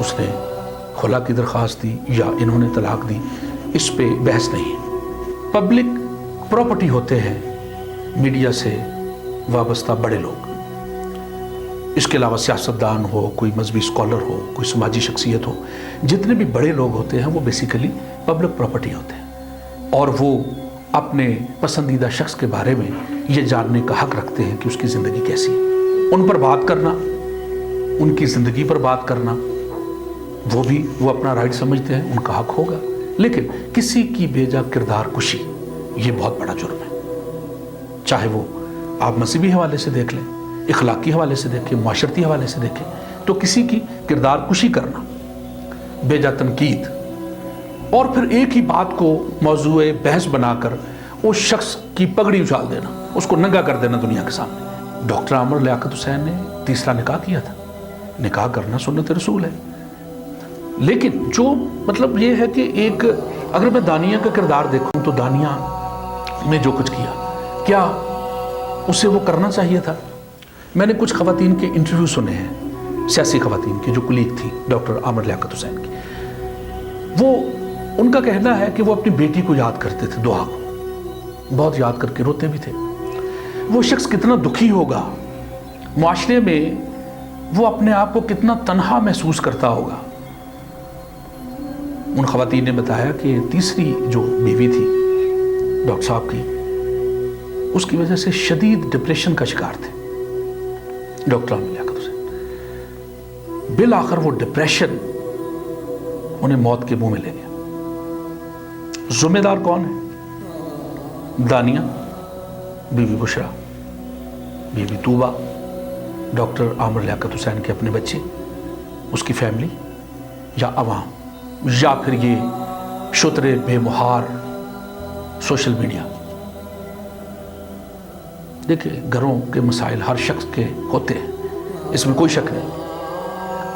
اس نے خلا کی درخواست دی یا انہوں نے طلاق دی، اس پہ بحث نہیں ہے۔ پبلک پراپرٹی ہوتے ہیں میڈیا سے وابستہ بڑے لوگ، اس کے علاوہ سیاستدان ہو، کوئی مذہبی اسکالر ہو، کوئی سماجی شخصیت ہو، جتنے بھی بڑے لوگ ہوتے ہیں وہ بیسیکلی پبلک پراپرٹی ہوتے ہیں، اور وہ اپنے پسندیدہ شخص کے بارے میں یہ جاننے کا حق رکھتے ہیں کہ اس کی زندگی کیسی ہے۔ ان پر بات کرنا، ان کی زندگی پر بات کرنا، وہ اپنا رائٹ سمجھتے ہیں، ان کا حق ہوگا، لیکن کسی کی بیجا کردار کشی یہ بہت بڑا جرم ہے، چاہے وہ آپ مذہبی حوالے سے دیکھ لیں، اخلاقی حوالے سے دیکھیں، معاشرتی حوالے سے دیکھیں، تو کسی کی کردار کشی کرنا، بیجا تنقید، اور پھر ایک ہی بات کو موضوع بحث بنا کر اس شخص کی پگڑی اچھال دینا، اس کو ننگا کر دینا دنیا کے سامنے۔ ڈاکٹر عامر لیاقت حسین نے تیسرا نکاح کیا تھا، نکاح کرنا سنت رسول ہے، لیکن جو مطلب یہ ہے کہ ایک اگر میں دانیہ کا کردار دیکھوں تو دانیہ نے جو کچھ کیا اسے وہ کرنا چاہیے تھا؟ میں نے کچھ خواتین کے انٹرویو سنے ہیں، سیاسی خواتین کی جو کلیگ تھی ڈاکٹر عامر لیاقت حسین کی، وہ ان کا کہنا ہے کہ وہ اپنی بیٹی کو یاد کرتے تھے، دعا کو بہت یاد کر کے روتے بھی تھے۔ وہ شخص کتنا دکھی ہوگا معاشرے میں، وہ اپنے آپ کو کتنا تنہا محسوس کرتا ہوگا۔ ان خواتین نے بتایا کہ تیسری جو بیوی تھی ڈاکٹر صاحب کی، اس کی وجہ سے شدید ڈپریشن کا شکار تھے ڈاکٹر عامر لیاقت حسین۔ بالآخر وہ ڈپریشن انہیں موت کے منہ میں لے گیا۔ ذمہ دار کون ہے؟ Dania, Bibi Bushra, Bibi Tooba, doctor Aamir Liaquat Hussain کے اپنے بچے، اس کی فیملی، یا عوام، یا پھر یہ شتر بے مہار سوشل میڈیا؟ دیکھیں، گھروں کے مسائل ہر شخص کے ہوتے ہیں، اس میں کوئی شک نہیں۔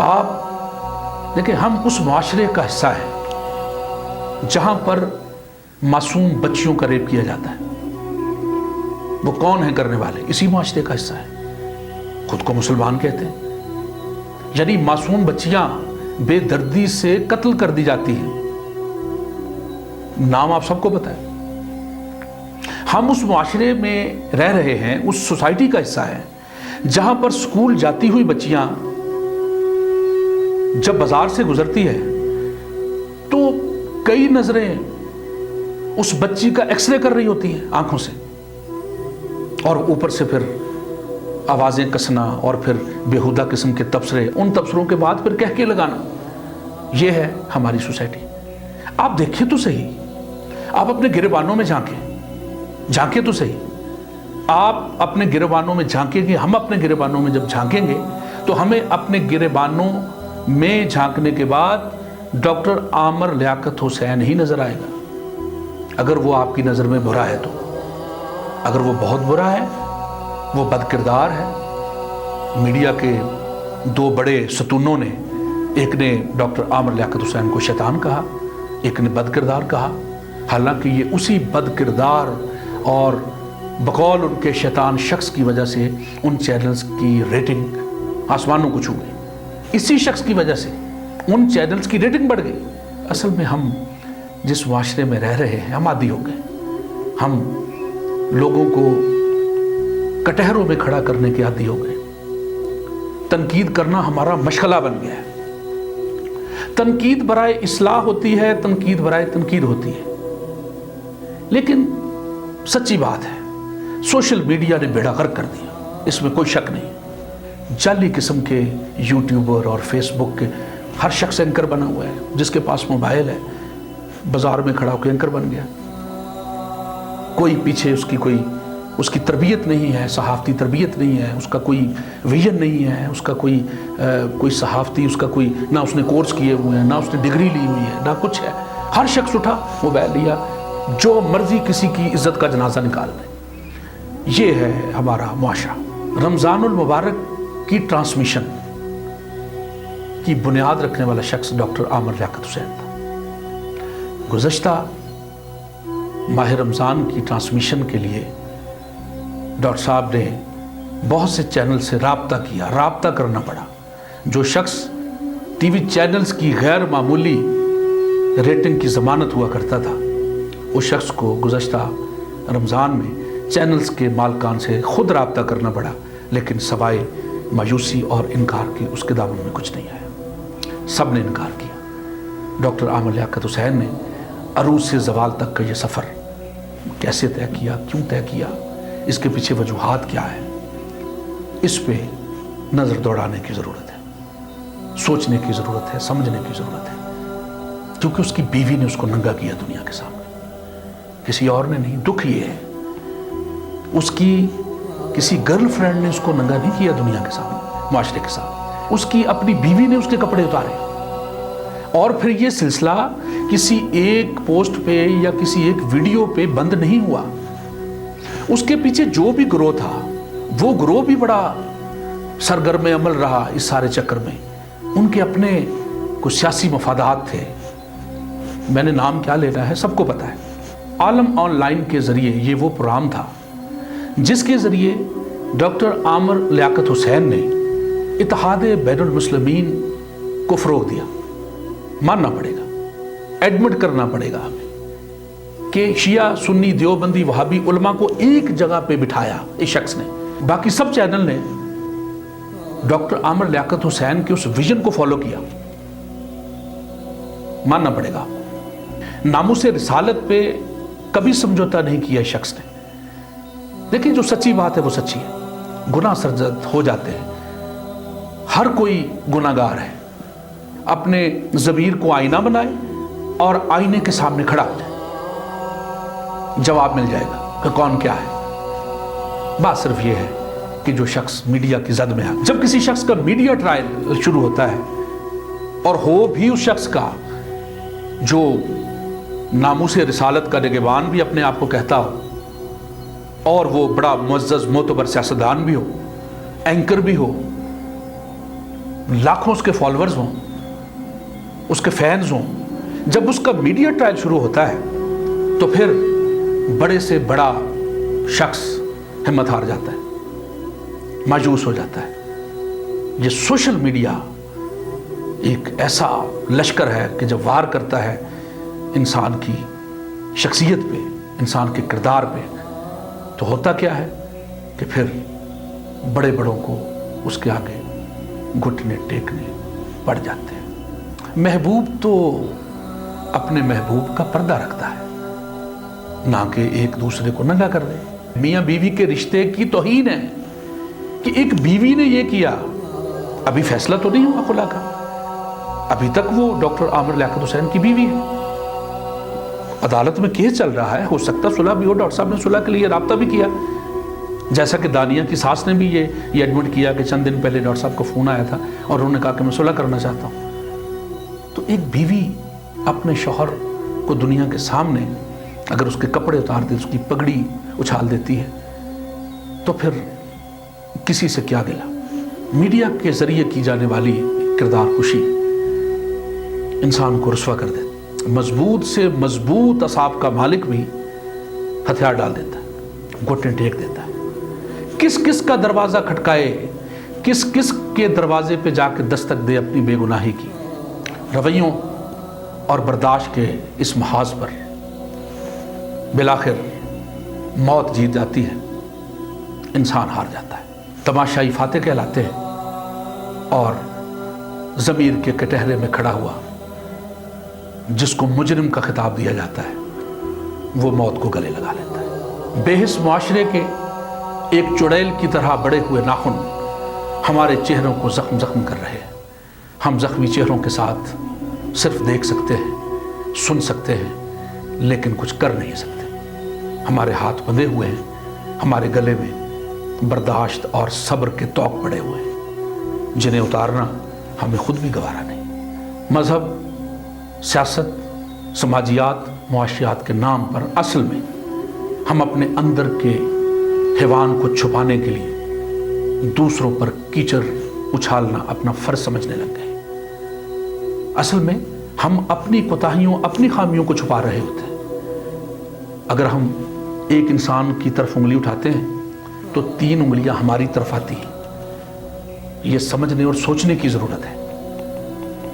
آپ دیکھیں، ہم اس معاشرے کا حصہ ہیں جہاں پر معصوم بچیوں کا ریپ کیا جاتا ہے۔ وہ کون ہیں کرنے والے؟ اسی معاشرے کا حصہ ہے، خود کو مسلمان کہتے ہیں، یعنی معصوم بچیاں بے دردی سے قتل کر دی جاتی ہیں، نام آپ سب کو پتہ ہے۔ ہم اس معاشرے میں رہ رہے ہیں، اس سوسائٹی کا حصہ ہیں جہاں پر سکول جاتی ہوئی بچیاں جب بازار سے گزرتی ہے تو کئی نظریں اس بچی کا ایکس رے کر رہی ہوتی ہیں آنکھوں سے، اور اوپر سے پھر آوازیں کسنا، اور پھر بیہودہ قسم کے تبصرے، ان تبصروں کے بعد پھر کہہ کے لگانا۔ یہ ہے ہماری سوسائٹی۔ آپ دیکھیں تو صحیح، آپ اپنے گریبانوں میں جھانکیں تو صحیح، آپ اپنے گریبانوں میں جھانکیں گے، ہم اپنے گریبانوں میں جب جھانکیں گے تو ہمیں اپنے گریبانوں میں جھانکنے کے بعد ڈاکٹر عامر لیاقت حسین ہی نظر آئے گا، اگر وہ آپ کی نظر میں برا ہے تو۔ اگر وہ بہت برا ہے، وہ بد کردار ہے۔ میڈیا کے دو بڑے ستونوں نے، ایک نے ڈاکٹر عامر لیاقت حسین کو شیطان کہا، ایک نے بد کردار کہا، حالانکہ یہ اسی بد کردار اور بقول ان کے شیطان شخص کی وجہ سے ان چینلز کی ریٹنگ آسمانوں کو چھو گئی، اسی شخص کی وجہ سے ان چینلز کی ریٹنگ بڑھ گئی۔ اصل میں ہم جس معاشرے میں رہ رہے ہیں، ہم عادی ہو گئے، ہم لوگوں کو کٹہروں میں کھڑا کرنے کے عادی ہو گئے، تنقید کرنا ہمارا مشغلہ بن گیا ہے۔ تنقید برائے اصلاح ہوتی ہے، تنقید برائے تنقید ہوتی ہے، لیکن سچی بات ہے سوشل میڈیا نے بیڑا غرق کر دیا، اس میں کوئی شک نہیں۔ جعلی قسم کے یوٹیوبر اور فیس بک کے ہر شخص اینکر بنا ہوا ہے، جس کے پاس موبائل ہے بازار میں کھڑا ہو کے اینکر بن گیا۔ کوئی پیچھے اس کی تربیت نہیں ہے، صحافتی تربیت نہیں ہے، اس کا کوئی ویژن نہیں ہے، اس کا کوئی صحافتی، اس کا کوئی، نہ اس نے کورس کیے ہوئے ہیں، نہ اس نے ڈگری لی ہوئی ہے، نہ کچھ ہے۔ ہر شخص اٹھا، موبائل لیا، جو مرضی کسی کی عزت کا جنازہ نکال دے۔ یہ ہے ہمارا معاشرہ۔ رمضان المبارک کی ٹرانسمیشن کی بنیاد رکھنے والا شخص ڈاکٹر عامر لیاقت حسین تھا۔ گزشتہ ماہ رمضان کی ٹرانسمیشن کے لیے ڈاکٹر صاحب نے بہت سے چینل سے رابطہ کیا، رابطہ کرنا پڑا۔ جو شخص ٹی وی چینلز کی غیر معمولی ریٹنگ کی ضمانت ہوا کرتا تھا، اس شخص کو گزشتہ رمضان میں چینلز کے مالکان سے خود رابطہ کرنا پڑا، لیکن سوائے مایوسی اور انکار کی اس کے دامن میں کچھ نہیں آیا، سب نے انکار کیا۔ ڈاکٹر عامر لیاقت حسین نے عروج سے زوال تک کا یہ سفر کیسے طے کیا، کیوں طے کیا، اس کے پیچھے وجوہات کیا ہے، اس پہ نظر دوڑانے کی ضرورت ہے، سوچنے کی ضرورت ہے، سمجھنے کی ضرورت ہے، کیونکہ اس کی بیوی نے اس کو ننگا کیا دنیا کے سامنے، کسی اور نے نہیں۔ دکھ یہ ہے اس کی کسی گرل فرینڈ نے اس کو ننگا نہیں کیا دنیا کے سامنے، معاشرے کے سامنے، اس کی اپنی بیوی نے اس کے کپڑے اتارے، اور پھر یہ سلسلہ کسی ایک پوسٹ پہ یا کسی ایک ویڈیو پہ بند نہیں ہوا، اس کے پیچھے جو بھی گروہ تھا وہ گروہ بھی بڑا سرگرم عمل رہا اس سارے چکر میں، ان کے اپنے کچھ سیاسی مفادات تھے، میں نے نام کیا لینا ہے سب کو پتہ ہے۔ عالم آن لائن کے ذریعے یہ وہ پروگرام تھا جس کے ذریعے ڈاکٹر عامر لیاقت حسین نے اتحاد بین المسلمین کو فروغ دیا۔ ماننا پڑے گا، ایڈمٹ کرنا پڑے گا ہمیں کہ شیعہ سنی دیوبندی وہابی علماء کو ایک جگہ پہ بٹھایا اس شخص نے۔ باقی سب چینل نے ڈاکٹر عامر لیاقت حسین کے اس ویژن کو فالو کیا، ماننا پڑے گا۔ ناموس رسالت پہ کبھی سمجھوتا نہیں کیا اس شخص نے۔ دیکھیں جو سچی بات ہے وہ سچی ہے، گناہ سرزد ہو جاتے ہیں، ہر کوئی گناہ گار ہے، اپنے ضمیر کو آئینہ بنائے اور آئینے کے سامنے کھڑا ہو جائے، جواب مل جائے گا کہ کون کیا ہے۔ بات صرف یہ ہے کہ جو شخص میڈیا کی زد میں ہے، جب کسی شخص کا میڈیا ٹرائل شروع ہوتا ہے اور ہو بھی اس شخص کا جو ناموس رسالت کا نگہبان بھی اپنے آپ کو کہتا ہو، اور وہ بڑا معزز معتبر سیاستدان بھی ہو، اینکر بھی ہو، لاکھوں اس کے فالورز ہوں، اس کے فینز ہوں، جب اس کا میڈیا ٹرائل شروع ہوتا ہے تو پھر بڑے سے بڑا شخص ہمت ہار جاتا ہے، مایوس ہو جاتا ہے۔ یہ سوشل میڈیا ایک ایسا لشکر ہے کہ جب وار کرتا ہے انسان کی شخصیت پہ، انسان کے کردار پہ، تو ہوتا کیا ہے کہ پھر بڑے بڑوں کو اس کے آگے گھٹنے ٹیکنے پڑ جاتے ہیں۔ محبوب تو اپنے محبوب کا پردہ رکھتا ہے، نہ کہ ایک دوسرے کو ننگا کر دے۔ میاں بیوی کے رشتے کی توہین ہے کہ ایک بیوی نے یہ کیا، ابھی فیصلہ تو نہیں ہوا خلا کا، ابھی تک وہ ڈاکٹر عامر لیاقت حسین کی بیوی ہے، عدالت میں کیس چل رہا ہے، ہو سکتا صلح بھی ہو، ڈاکٹر صاحب نے صلح کے لیے رابطہ بھی کیا، جیسا کہ دانیہ کی ساس نے بھی یہ ایڈمٹ کیا کہ چند دن پہلے ڈاکٹر صاحب کو فون آیا تھا اور انہوں نے کہا کہ میں صلح کرنا چاہتا ہوں۔ تو ایک بیوی اپنے شوہر کو دنیا کے سامنے اگر اس کے کپڑے اتار دے، اس کی پگڑی اچھال دیتی ہے، تو پھر کسی سے کیا گلا۔ میڈیا کے ذریعے کی جانے والی کردار کشی انسان کو رسوا کر دیتی، مضبوط سے مضبوط اعصاب کا مالک بھی ہتھیار ڈال دیتا ہے، گھٹنے ٹیک دیتا ہے، کس کس کا دروازہ کھٹکائے، کس کس کے دروازے پہ جا کے دستک دے اپنی بے گناہی کی۔ رویوں اور برداشت کے اس محاذ پر بالآخر موت جیت جاتی ہے، انسان ہار جاتا ہے، تماشائی فاتح کہلاتے ہیں، اور ضمیر کے کٹہرے میں کھڑا ہوا جس کو مجرم کا خطاب دیا جاتا ہے وہ موت کو گلے لگا لیتا ہے۔ بے حس معاشرے کے ایک چڑیل کی طرح بڑے ہوئے ناخن ہمارے چہروں کو زخم زخم کر رہے ہیں۔ ہم زخمی چہروں کے ساتھ صرف دیکھ سکتے ہیں، سن سکتے ہیں، لیکن کچھ کر نہیں سکتے۔ ہمارے ہاتھ بندھے ہوئے ہیں، ہمارے گلے میں برداشت اور صبر کے طوق پڑے ہوئے ہیں جنہیں اتارنا ہمیں خود بھی گوارا نہیں۔ مذہب، سیاست، سماجیات، معاشیات کے نام پر اصل میں ہم اپنے اندر کے حیوان کو چھپانے کے لیے دوسروں پر کیچڑ اچھالنا اپنا فرض سمجھنے لگ گئے۔ اصل میں ہم اپنی کوتاہیوں، اپنی خامیوں کو چھپا رہے ہوتے ہیں۔ اگر ہم ایک انسان کی طرف انگلی اٹھاتے ہیں تو 3 انگلیاں ہماری طرف آتی ہیں۔ یہ سمجھنے اور سوچنے کی ضرورت ہے۔